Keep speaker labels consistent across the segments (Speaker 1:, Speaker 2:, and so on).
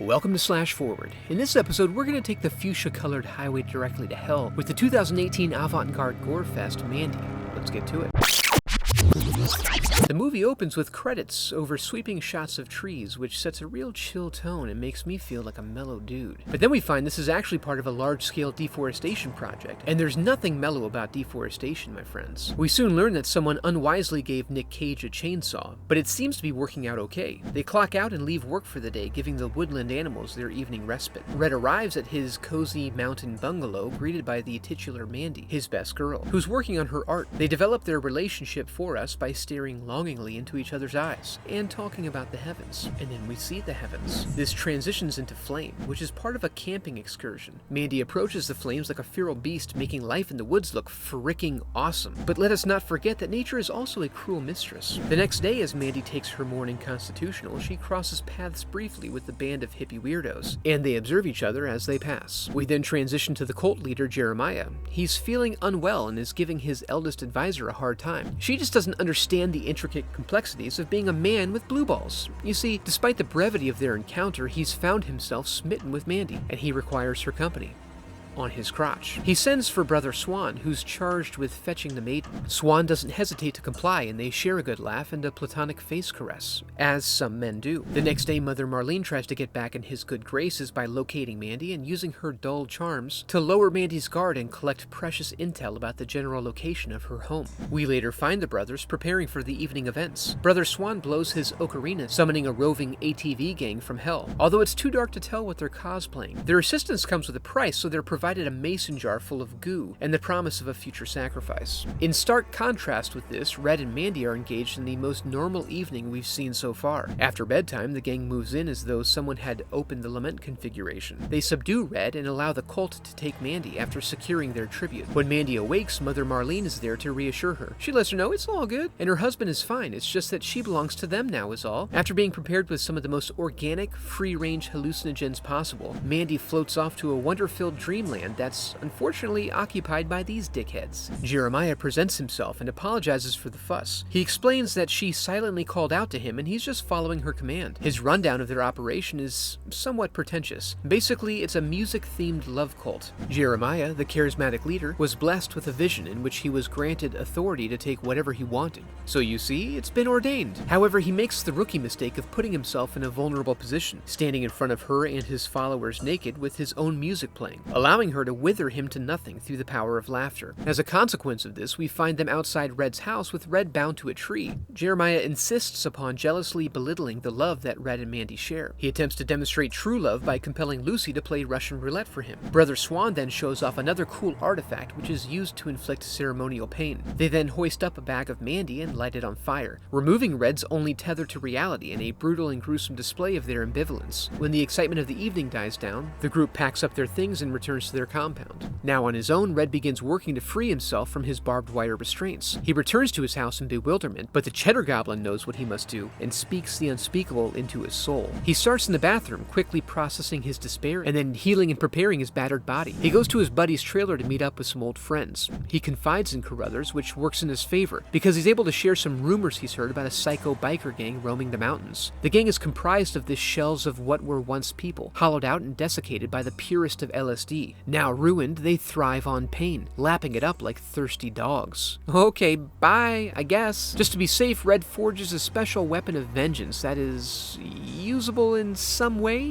Speaker 1: Welcome to Slash Forward. In this episode, we're going to take the fuchsia-colored highway directly to hell with the 2018 avant-garde gore fest, Mandy. Let's get to it. The movie opens with credits over sweeping shots of trees, which sets a real chill tone and makes me feel like a mellow dude. But then we find this is actually part of a large-scale deforestation project, and there's nothing mellow about deforestation, my friends. We soon learn that someone unwisely gave Nick Cage a chainsaw, but it seems to be working out okay. They clock out and leave work for the day, giving the woodland animals their evening respite. Red arrives at his cozy mountain bungalow, greeted by the titular Mandy, his best girl, who's working on her art. They develop their relationship for us by staring longingly into each other's eyes and talking about the heavens. And then we see the heavens. This transitions into flame, which is part of a camping excursion. Mandy approaches the flames like a feral beast, making life in the woods look fricking awesome. But let us not forget that nature is also a cruel mistress. The next day, as Mandy takes her morning constitutional, she crosses paths briefly with the band of hippie weirdos, and they observe each other as they pass. We then transition to the cult leader, Jeremiah. He's feeling unwell and is giving his eldest advisor a hard time. She just doesn't understand the intricate complexities of being a man with blue balls. You see, despite the brevity of their encounter, he's found himself smitten with Mandy, and he requires her company. On his crotch. He sends for Brother Swan, who's charged with fetching the maiden. Swan doesn't hesitate to comply, and they share a good laugh and a platonic face caress, as some men do. The next day, Mother Marlene tries to get back in his good graces by locating Mandy and using her dull charms to lower Mandy's guard and collect precious intel about the general location of her home. We later find the brothers preparing for the evening events. Brother Swan blows his ocarina, summoning a roving ATV gang from hell, although it's too dark to tell what they're cosplaying. Their assistance comes with a price, so they're provided a mason jar full of goo and the promise of a future sacrifice. In stark contrast with this, Red and Mandy are engaged in the most normal evening we've seen so far. After bedtime, the gang moves in as though someone had opened the lament configuration. They subdue Red and allow the cult to take Mandy after securing their tribute. When Mandy awakes, Mother Marlene is there to reassure her. She lets her know it's all good, and her husband is fine. It's just that she belongs to them now is all. After being prepared with some of the most organic, free-range hallucinogens possible, Mandy floats off to a wonder-filled dreamland that's unfortunately occupied by these dickheads. Jeremiah presents himself and apologizes for the fuss. He explains that she silently called out to him and he's just following her command. His rundown of their operation is somewhat pretentious. Basically, it's a music-themed love cult. Jeremiah, the charismatic leader, was blessed with a vision in which he was granted authority to take whatever he wanted. So you see, it's been ordained. However, he makes the rookie mistake of putting himself in a vulnerable position, standing in front of her and his followers naked with his own music playing, allowing her to wither him to nothing through the power of laughter. As a consequence of this, we find them outside Red's house with Red bound to a tree. Jeremiah insists upon jealously belittling the love that Red and Mandy share. He attempts to demonstrate true love by compelling Lucy to play Russian roulette for him. Brother Swan then shows off another cool artifact which is used to inflict ceremonial pain. They then hoist up a bag of Mandy and light it on fire, removing Red's only tether to reality in a brutal and gruesome display of their ambivalence. When the excitement of the evening dies down, the group packs up their things and returns to their compound. Now on his own, Red begins working to free himself from his barbed wire restraints. He returns to his house in bewilderment, but the Cheddar Goblin knows what he must do and speaks the unspeakable into his soul. He starts in the bathroom, quickly processing his despair and then healing and preparing his battered body. He goes to his buddy's trailer to meet up with some old friends. He confides in Carruthers, which works in his favor, because he's able to share some rumors he's heard about a psycho biker gang roaming the mountains. The gang is comprised of the shells of what were once people, hollowed out and desiccated by the purest of LSD. Now ruined, they thrive on pain, lapping it up like thirsty dogs. Okay, bye, I guess. Just to be safe, Red forges a special weapon of vengeance that is usable in some way.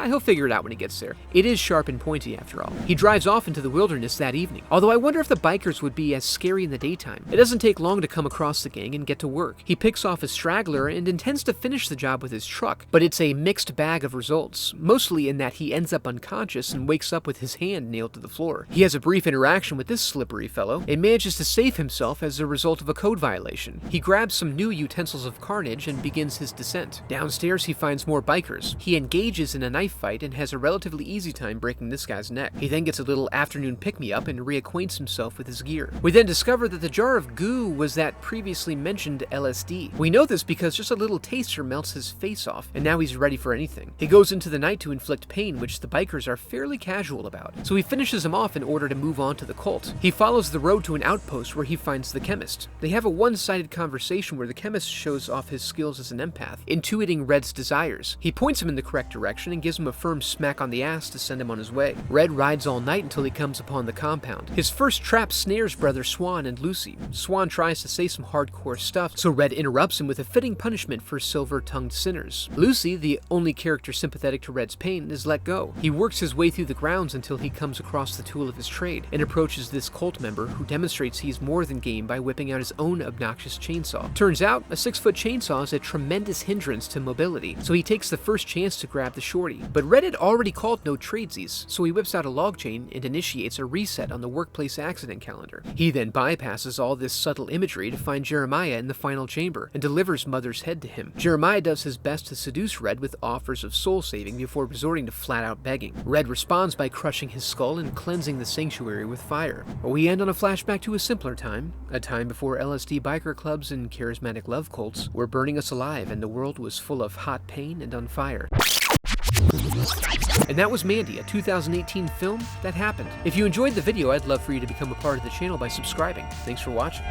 Speaker 1: He'll figure it out when he gets there. It is sharp and pointy after all. He drives off into the wilderness that evening, although I wonder if the bikers would be as scary in the daytime. It doesn't take long to come across the gang and get to work. He picks off a straggler and intends to finish the job with his truck, but it's a mixed bag of results, mostly in that he ends up unconscious and wakes up with his hand nailed to the floor. He has a brief interaction with this slippery fellow and manages to save himself as a result of a code violation. He grabs some new utensils of carnage and begins his descent. Downstairs, he finds more bikers. He engages in a knife fight and has a relatively easy time breaking this guy's neck. He then gets a little afternoon pick-me-up and reacquaints himself with his gear. We then discover that the jar of goo was that previously mentioned LSD. We know this because just a little taster melts his face off, and now he's ready for anything. He goes into the night to inflict pain, which the bikers are fairly casual about. so he finishes him off in order to move on to the cult. He follows the road to an outpost where he finds the chemist. They have a one-sided conversation where the chemist shows off his skills as an empath, intuiting Red's desires. He points him in the correct direction and gives him a firm smack on the ass to send him on his way. Red rides all night until he comes upon the compound. His first trap snares brother Swan and Lucy. Swan tries to say some hardcore stuff, so Red interrupts him with a fitting punishment for silver-tongued sinners. Lucy, the only character sympathetic to Red's pain, is let go. He works his way through the grounds until he comes across the tool of his trade and approaches this cult member who demonstrates he's more than game by whipping out his own obnoxious chainsaw. Turns out, a 6-foot chainsaw is a tremendous hindrance to mobility, so he takes the first chance to grab the shorty. But Red had already called no tradesies, so he whips out a log chain and initiates a reset on the workplace accident calendar. He then bypasses all this subtle imagery to find Jeremiah in the final chamber and delivers Mother's head to him. Jeremiah does his best to seduce Red with offers of soul saving before resorting to flat-out begging. Red responds by crushing his skull and cleansing the sanctuary with fire. We end on a flashback to a simpler time, a time before LSD biker clubs and charismatic love cults were burning us alive and the world was full of hot pain and on fire. And that was Mandy, a 2018 film that happened. If you enjoyed the video, I'd love for you to become a part of the channel by subscribing. Thanks for watching.